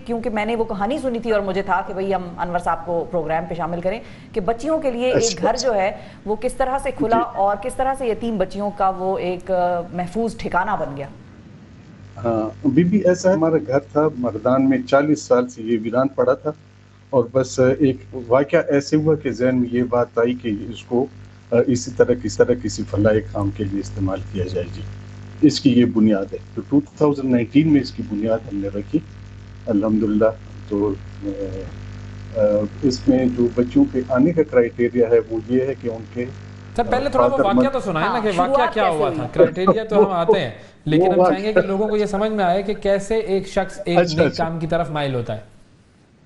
کیونکہ میں نے وہ کہانی سنی تھی اور مجھے تھا کہ بھئی ہم انور صاحب کو پروگرام پہ شامل کریں کہ بچیوں کے لیے ایک گھر جو ہے وہ کس طرح سے کھلا اور کس طرح سے یتیم بچیوں کا وہ ایک محفوظ ٹھکانہ بن گیا. ہاں بی بی ایسا ہے، ہمارا گھر تھا مردان میں 40 سال سے یہ ویران پڑا تھا، اور بس ایک واقعہ ایسے ہوا کہ ذہن میں یہ بات آئی کہ اس کو اسی طرح کسی فلاح کام کے لیے استعمال کیا جائے. جی اس کی یہ بنیاد ہے. تو 2019 میں اس کی بنیاد ہم نے رکھی الحمدللہ. تو اس میں جو بچوں کے آنے کا کرائیٹیریا ہے وہ یہ ہے کہ ان کے سر پہلے تھوڑا وہ واقعہ تو سنائیں نا کہ واقعہ کیا ہوا تھا. کرائیٹیریا تو ہم آتے ہیں لیکن ہم چاہیں گے کہ لوگوں کو یہ سمجھ میں آئے کہ کیسے ایک شخص ایک نیک کام کی طرف مائل ہوتا ہے.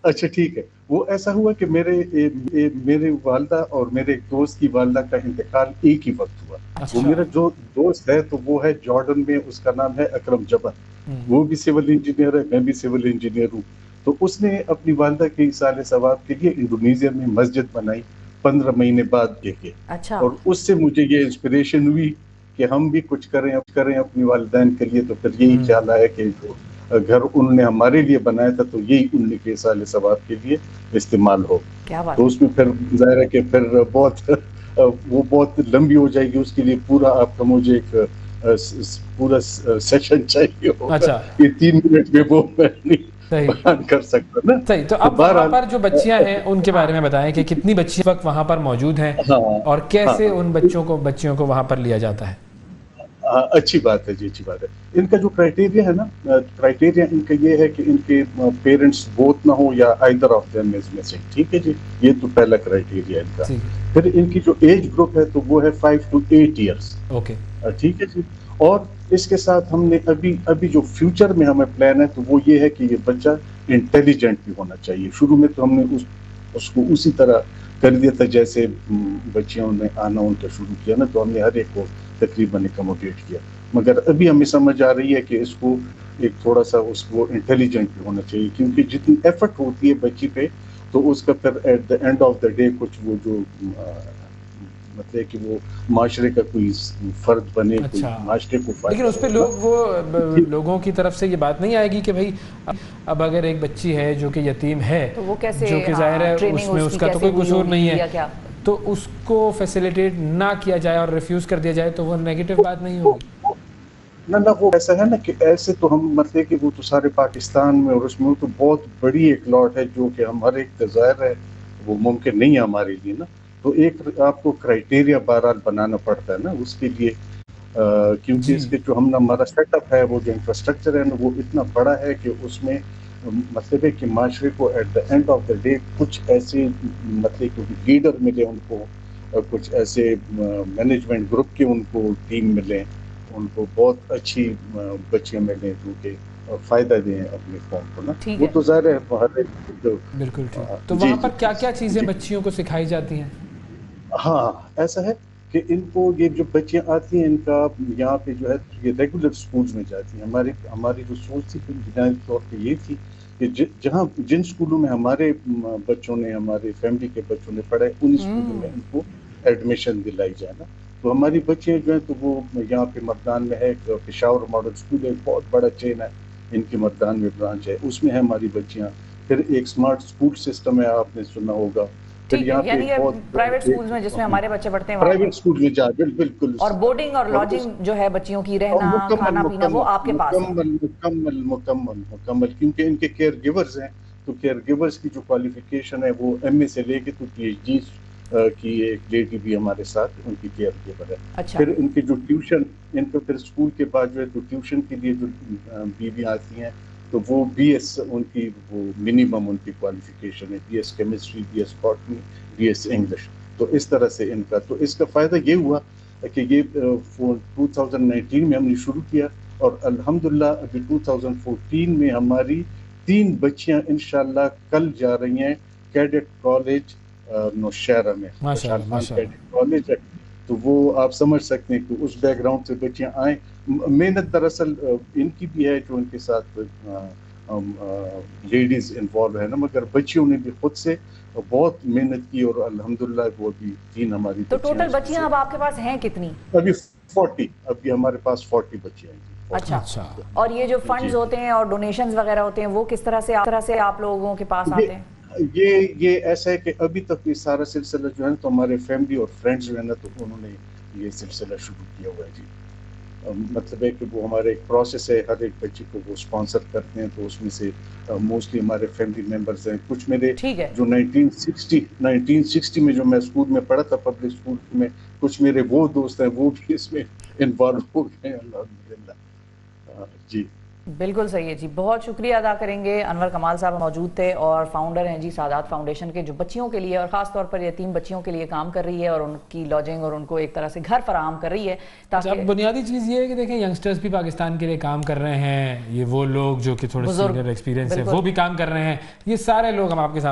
اچھا ٹھیک ہے. وہ ایسا ہوا کہ میرے والدہ اور میرے ایک دوست کی والدہ کا انتقال ایک ہی وقت ہوا. وہ میرا جو دوست ہے تو وہ ہے جارڈن میں، اس کا نام ہے اکرم جبر. وہ بھی سول انجینئر ہے، میں بھی سول انجینئر ہوں. تو اس نے اپنی والدہ کے ایصال ثواب کے لیے انڈونیزیا میں مسجد بنائی 15 مہینے بعد کے. اور اس سے مجھے یہ انسپریشن ہوئی کہ ہم بھی کچھ کریں اپنی والدین کے لیے. تو پھر یہی خیال آیا کہ جو گھر انہوں نے ہمارے لیے بنایا تھا تو یہی ان کے ایصال ثواب کے لیے استعمال ہو. تو اس میں پھر ظاہر ہے کہ پھر وہ بہت لمبی ہو جائے گی. اس کے لیے پورا آپ کا مجھے ایک پورا سیشن چاہیے ہوگا. یہ 3 منٹ میں وہ میں نہیں بیان کر سکتا نا. صحیح. تو اب وہاں پر جو بچیاں ہیں ان کے بارے میں بتائیں کہ کتنی بچیاں وقت وہاں پر موجود ہیں اور کیسے ان بچیوں کو وہاں پر لیا جاتا ہے. اچھی بات ہے جی، اچھی بات ہے. ان کا جو کرائیٹیریا ہے نا، کرائیٹیریا ان کا یہ ہے کہ ان کے پیرنٹس بوتھ نہ ہو یا آئدر آف دیم میں سے. ٹھیک ہے جی، یہ تو پہلا کرائیٹیریا ان کا. پھر ان کی جو ایج گروپ ہے تو وہ ہے 5 to 8 ایئرس. اوکے ٹھیک ہے جی. اور اس کے ساتھ ہم نے ابھی جو فیوچر میں ہمیں پلان ہے تو وہ یہ ہے کہ یہ بچہ انٹیلیجنٹ بھی ہونا چاہیے. شروع میں تو ہم نے اس کو اسی طرح کر دیا تھا جیسے بچیوں نے آنا ان کا شروع کیا نا، تو ہم نے ہر ایک کو تقریباً اکوموڈیٹ کیا. مگر ابھی ہمیں سمجھ آ رہی ہے کہ اس کو ایک تھوڑا سا اس کو انٹیلیجنٹ بھی ہونا چاہیے، کیونکہ جتنی ایفرٹ ہوتی ہے بچی پہ تو اس کا پھر at the end of the day کچھ وہ جو مطلب کہ وہ معاشرے کا کوئی فرد بنے، کوئی معاشرے کو فائدہ. لیکن اس پہ لوگوں کی طرف سے یہ بات نہیں آئے گی کہ بھائی اب اگر ایک بچی ہے جو کہ یتیم ہے، جو کہ ظاہر ہے اس کا تو کوئی قصور نہیں ہے، تو اس کو فیسیلیٹیٹ نہ کیا جائے اور ریفیوز کر دیا جائے تو وہ نیگیٹو بات نہیں ہوگی. نہ وہ ایسا ہے نا کہ ایسے تو ہم مطلب کہ وہ تو سارے پاکستان میں اور اس میں تو بہت بڑی ایک لاٹ ہے جو کہ ہمارے ایک ظاہر ہے وہ ممکن نہیں ہے ہمارے لیے نا. تو ایک آپ کو کرائیٹیریا بہرحال بنانا پڑتا ہے نا اس کے لیے، کیونکہ اس کے جو ہمارا سیٹ اپ ہے، وہ جو انفراسٹرکچر ہے نا وہ اتنا بڑا ہے کہ اس میں مطلب ہے کہ معاشرے کو at the end of the day کچھ ایسے مطلب کہ لیڈر ملے ان کو، کچھ ایسے مینجمنٹ گروپ کے ان کو ٹیم ملیں، ان کو بہت اچھی بچیاں ملیں جو کہ فائدہ دیں اپنے قوم کو نا. وہ تو ظاہر ہے بالکل ٹھیک. تو وہاں پر کیا کیا چیزیں بچیوں کو سکھائی جاتی ہیں؟ ہاں ایسا ہے کہ ان کو یہ جو بچیاں آتی ہیں ان کا یہاں پہ جو ہے یہ ریگولر سکولز میں جاتی ہیں. ہماری جو سوچ تھی بنیادی طور پہ یہ تھی کہ جن سکولوں میں ہمارے بچوں نے، ہمارے فیملی کے بچوں نے پڑھا ہے ان سکولوں میں ان کو ایڈمیشن دلائی جائے نا. تو ہماری بچیاں جو ہیں تو وہ یہاں پہ مردان میں ہے، پشاور ماڈل سکول ہے، بہت بڑا چین ہے ان کی مردان میں برانچ ہے، اس میں ہے ہماری بچیاں. پھر ایک اسمارٹ اسکول سسٹم ہے، آپ نے سنا ہوگا. یعنی پرائیویٹ سکولز میں جس میں ہمارے بچے پڑھتے ہیں پرائیویٹ سکول میں جا بالکل. اور بورڈنگ اور لاڈجنگ جو ہے بچیوں کی رہنا کھانا پینا وہ آپ کے پاس ہے؟ مکمل کیونکہ ان کے کیئر گیورز ہیں. تو کیئر گیورز کی جو کوالیفیکیشن ہے وہ ایم اے سے لے کے تو پی ایچ ڈی کی ایک لیڈی بھی ہمارے ساتھ ان کی کیئر گیور ہے. پھر ان کی جو ٹیوشن، ان کو پھر اسکول کے بعد جو ہے تو ٹیوشن کے لیے جو بیویاں آتی ہیں تو وہ بی ایس ان کی وہ منیمم ان کی کوالیفیکیشن ہے، B S chemistry, B S botany, B S English. تو اس طرح سے ان کا تو اس کا فائدہ یہ ہوا کہ یہ 2019 میں ہم نے شروع کیا اور الحمدللہ ابھی 2014 میں ہماری 3 بچیاں انشاءاللہ کل جا رہی ہیں کیڈٹ کالج نوشہرہ میں. کیڈٹ کالج ہے تو وہ آپ سمجھ سکتے ہیں کہ اس بیک گراؤنڈ سے بچیاں آئیں. محنت دراصل ان کی بھی ہے جو ان کے ساتھ لیڈیز انوالو ہے نا، مگر بچیوں نے بھی خود سے بہت محنت کی اور الحمدللہ وہ بھی 3 ہماری تو ٹوٹل بچیاں اب آپ کے پاس ہیں کتنی؟ ابھی 40، ابھی ہمارے پاس 40 بچیاں ہیں. اچھا, اور یہ جو فنڈز ہوتے ہیں اور ڈونیشنز وغیرہ ہوتے ہیں وہ کس طرح سے آپ لوگوں کے پاس آتے ہیں؟ یہ ایسا ہے کہ ابھی تک یہ سارا سلسلہ جو ہے تو ہمارے فیملی اور فرینڈز جو ہے نا تو انہوں نے یہ سلسلہ شروع کیا ہوا ہے جی. مطلب ہے کہ وہ ہمارا ایک پروسیس ہے, ہر ایک بچے کو وہ اسپانسر کرتے ہیں, تو اس میں سے موسٹلی ہمارے فیملی ممبرز ہیں. کچھ میرے جو 1960 میں جو میں اسکول میں پڑھا تھا, پبلک اسکول میں, کچھ میرے وہ دوست ہیں وہ بھی اس میں انوالو ہو گئے ہیں الحمدللہ. جی بالکل صحیح ہے جی. بہت شکریہ ادا کریں گے. انور کمال صاحب موجود تھے اور فاؤنڈر ہیں جی سادات فاؤنڈیشن کے, جو بچیوں کے لیے اور خاص طور پر یتیم بچیوں کے لیے کام کر رہی ہے اور ان کی لاجنگ اور ان کو ایک طرح سے گھر فراہم کر رہی ہے. تاکہ بنیادی چیز یہ ہے کہ دیکھیں ینگسٹرز بھی پاکستان کے لیے کام کر رہے ہیں, یہ وہ لوگ جو کہ تھوڑے سینئر ایکسپیرینس ہے وہ بھی کام کر رہے ہیں, یہ سارے لوگ ہم آپ کے ساتھ